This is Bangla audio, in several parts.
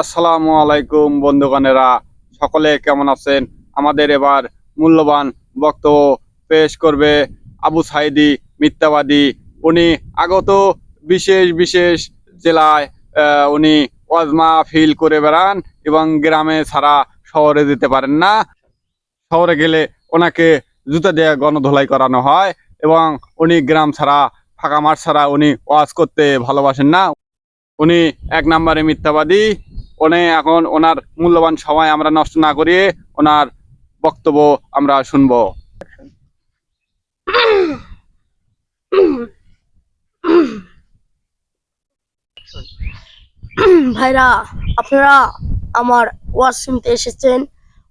আসসালামু আলাইকুম বন্ধুগণেরা, সকলে কেমন আছেন? আমাদের এবার মূল্যবান বক্তব্য পেশ করবে আবু সাইদি মিথ্যাবাদী। উনি আগত বিশেষ বিশেষ জেলায় উনি ওয়াজ মাহফিল করে বেড়ান এবং গ্রামে ছাড়া শহরে যেতে পারেন না। শহরে গেলে ওনাকে জুতা দিয়ে গণধোলাই করানো হয় এবং উনি গ্রাম ছাড়া, ফাঁকা মাঠ ছাড়া উনি ওয়াজ করতে ভালোবাসেন না। উনি এক নম্বরে মিথ্যাবাদী। উনি এখন ওনার মূল্যবান সময় আমরা নষ্ট না করিয়ে ওনার বক্তব্য আমরা শুনবো। ভাইরা, আপনারা আমার ওয়াজ শুনতে এসেছেন,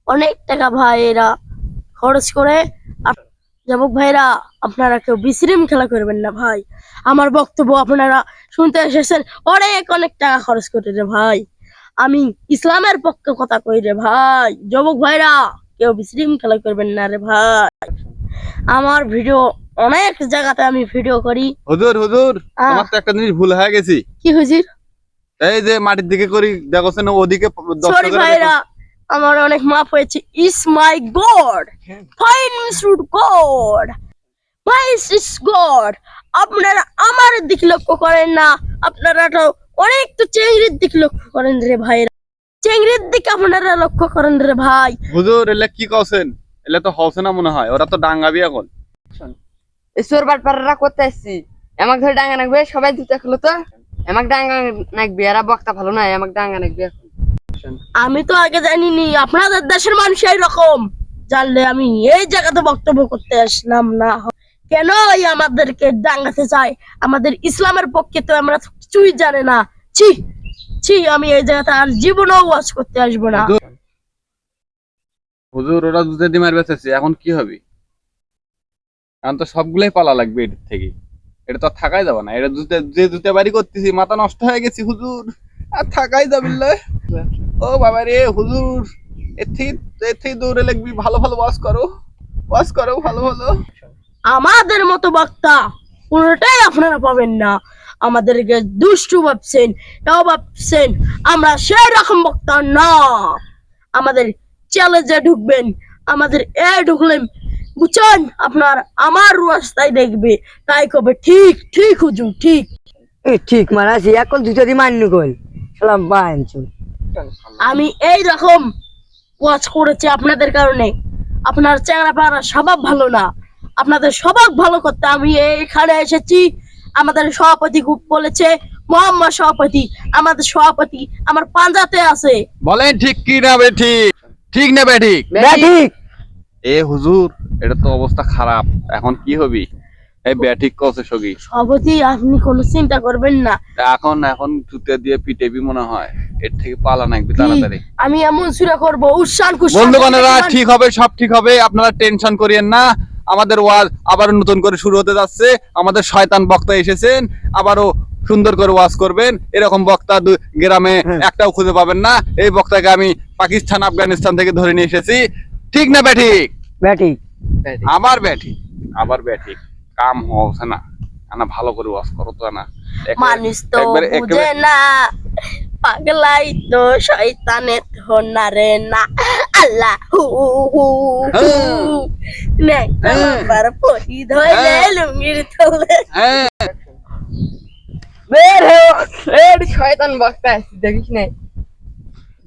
অনেক টাকা ভাইরা খরচ করে। যাবক ভাইরা, আপনারা কেউ বিশ্রিম খেলা করবেন না ভাই। আমার বক্তব্য আপনারা শুনতে এসেছেন, অনেক অনেক টাকা খরচ করে রে ভাই। আমি ইসলামের পক্ষে কথা কই রে ভাই। যুবক ভাইরা, কেউ বিশ্রিম খেলা করবেন না রে ভাই। আমার ভিডিও অনেক জায়গাতে আমি ভিডিও করি। হুজুর হুজুর, আমার তো একটা জিনিস ভুল হয়ে গেছি। কি হুজুর? এই যে মাটির দিকে করি দেখছেন, ওদিকে সরি ভাইরা, আমার অনেক মাফ হয়েছে। ইস my God, fine should God, my ইস গড। আপনারা আমার দিকে লক্ষ্য করেন না, আপনারা তো অনেক তো চেংড়ির দিকে লক্ষ্য করেন রে ভাইরা। চেংড়ির দিকে আপনারা লক্ষ্য করেন রে ভাই। হুজুর এলে কি কছেন? এলে তো হচ্ছে না মনে হয়, ওরা তো ডাঙ্গাবি এখন। ঈশ্বর বাটপাড়ারা করতে আসছি, আমাকে ধরে ডাঙ্গা নাকবে, সবাই দিতে খেলো তো আমাকে ডাঙ্গা নাকবে। এরা বক্তা ভালো নাই, আমাকে ডাঙ্গা নাকবে এখন। আমি তো আগে জানিনি আপনাদের দেশের মানুষ এইরকম। জানলে আমি এই জায়গাতে বক্তব্য করতে আসলাম না। কেন আমাদেরকে ডাঙ্গাতে চায়? আমাদের ইসলামের পক্ষে তো আমরা কিছুই জানে না। ছি ছি, আমি এই জায়গাতে আর জীবনেও ওয়াজ করতে আসবো না। হুজুর ওরা জুতা দিয়ে মারবে চাইছে, এখন কি হবে? এখন তো সবগুলাই পালা লাগবে এটার থেকে। এটা তো আর থাকাই যাবে না। এটা যে জুতা বাড়ি করতেছি, মাথা নষ্ট হয়ে গেছি হুজুর, আর থাকাই যাবে না। ও বাবা রে হুজুর, এর থেকে দৌড়ে লাগবি। ভালো ভালো ওয়াজ করো, ওয়াজ করো ভালো ভালো। আমাদের মতো বক্তা কোনটাই আপনারা পাবেন না। আমাদেরকে দুষ্টু ভাবছেন, তাও ভাবছেন আমরা সেই রকম বক্তা না। আমাদের চ্যালেঞ্জে ঢুকবেন, আমাদের ঢুকলেন বুঝছেন, আপনার আমার রাস্তায় দেখবে, তাই কবে ঠিক ঠিক হুজুর ঠিক। ঠিক মারাছি এখন দুটো দিয়ে মান্য কল সালাম বাঞ্চু। আমি এই রকম ওয়াজ করেছি আপনাদের কারণে। আপনার চেহারা পাড়া স্বভাব ভালো না, আপনাদের স্বভাব ভালো করতে আমি এখানে এসেছি। আমাদের সভাপতি খুব বলেছে, মোহাম্মদ সভাপতি, আমাদের সভাপতি আমার পাঞ্জাতে আছে। বলেন ঠিক কি না বেঠিক? ঠিক না বেঠিক? ঠিক এ হুজুর, এটা তো অবস্থা খারাপ। এখন কি হবি? এই ব্যাঠিক কছে সগি। সভাপতি, আপনি কোনো চিন্তা করবেন না। এখন এখন জুতে দিয়ে পিটেবি মনে হয়। এর থেকে পালা নাকবি কি? তাড়াতাড়ি। আমি এমন সুরা করবো, উৎসান কুৎসান। বন্ধুগণেরা, ঠিক হবে, সব ঠিক হবে, আপনারা টেনশন করিয়েন না। আমাদের ওয়াজ আবার নতুন করে শুরু হতে যাচ্ছে। আমাদের শয়তান বক্তা এসেছেন, আবারও সুন্দর করে ওয়াজ করবেন। এরকম বক্তা গ্রামে একটাও খুঁজে পাবেন না। এই বক্তাকে আমি পাকিস্তান, আফগানিস্তান থেকে ধরে নিয়ে এসেছি। ঠিক না ব্যাঠিক? ব্যাটিক আবার ব্যাঠিক, আবার ব্যাঠিক। কাম হচ্ছে না, আনা ভালো করে ওয়াজ করো তো না। মানুষ তো বুঝে না, পাগলাই তো শয়তানের ধনারে না। আল্লাহ হু হু হু নে কালাবার পরি ধরে লুঙ্গির তলে। হ্যাঁ, বের হো, এর শয়তান বক্তা আসছে দেখিস নাই।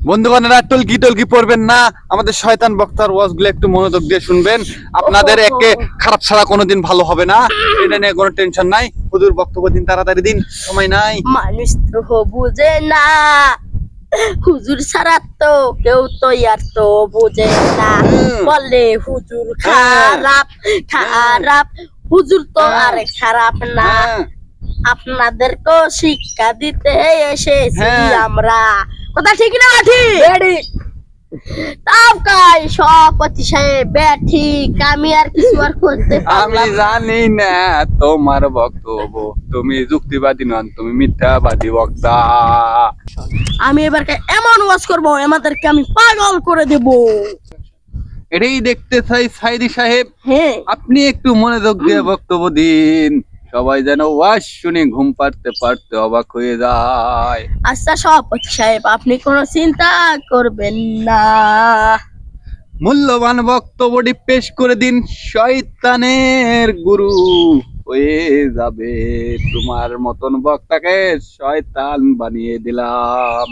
বন্ধুগণেরা, টলকি টলকি পড়বেন না। আমাদের শয়তান বক্তার ওয়াজ গুলো একটু মনোযোগ দিয়ে শুনবেন। আপনাদের একে খারাপ ছাড়া কোনোদিন ভালো হবে না, এটা নিয়ে কোনো টেনশন নাই। হুজুর বক্তব্য দিন, তাড়াতাড়ি দিন, সময় নাই। মানুষ তো বুঝে না, হুজুর ছাড়া তো কেউ তো আর তো বুঝে না। বলে হুজুর খারাপ খারাপ, হুজুর তো আর খারাপ না। আপনাদেরকেও শিক্ষা দিতে এসেছি আমরা। কথা ঠিক না ঠিক? তাও কাই সভাপতি সাহেব ব্যাঠিক, আমি আর কিছু আর করতে আমি পারলাম না। জানি না তোমার বক্তব্য, তুমি যুক্তিবাদী নন, তুমি মিথ্যাবাদী বক্তা। আমি এবার এমন ওয়াজ করবো, আমাদেরকে আমি পাগল করে দেব। এটাই দেখতে চাই সাইদি সাহেব। হ্যাঁ, আপনি একটু মনোযোগ দিয়ে বক্তব্য দিন। সবাই যেন ওয়াজ শুনে ঘুম পাড়তে পারতে অবাক হয়ে যায়। আচ্ছা সভাপতি সাহেব, আপনি কোনো চিন্তা করবেন না। মূল্যবান বক্তব্যটি পেশ করে দিন। শয়তানের গুরু হয়ে যাবে, তোমার মতন বক্তাকে শয়তান বানিয়ে দিলাম।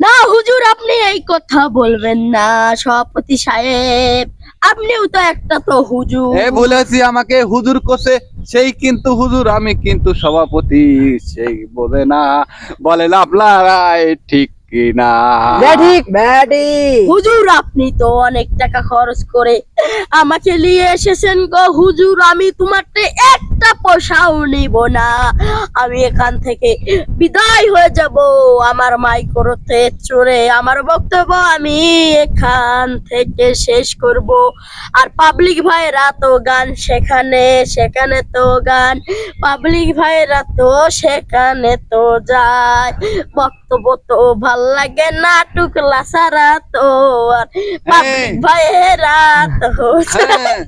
না হুজুর, আপনি এই কথা বলবেন না। সভাপতি সাহেব, আপনিও তো একটা তো হুজুর। বলেছি আমাকে হুজুর কোসে, সেই কিন্তু হুজুর, আমি কিন্তু সভাপতি, সেই বোঝে না, বলে আপনারাই ঠিক কিনা। ব্যাঠিক ব্যাটি হুজুর, আপনি তো অনেক টাকা খরচ করে আমাকে নিয়ে এসেছেন গো হুজুর, আমি তোমারতে একটা পয়সাও নিব না। আমি এখান থেকে বিদায় হয়ে যাব আমার মাইক্রোতে চড়ে। আমার বক্তব্য আমি এখান থেকে শেষ করব। আর পাবলিক ভাইরা তো গান সেখানে, সেখানে তো গান, পাবলিক ভাইরা তো সেখানে তো যায়। বক্তব্য তো ভাল লাগে না, টুকলা সারা তো আর পাবলিক ভাইয়েরা তো হ্যাঁ,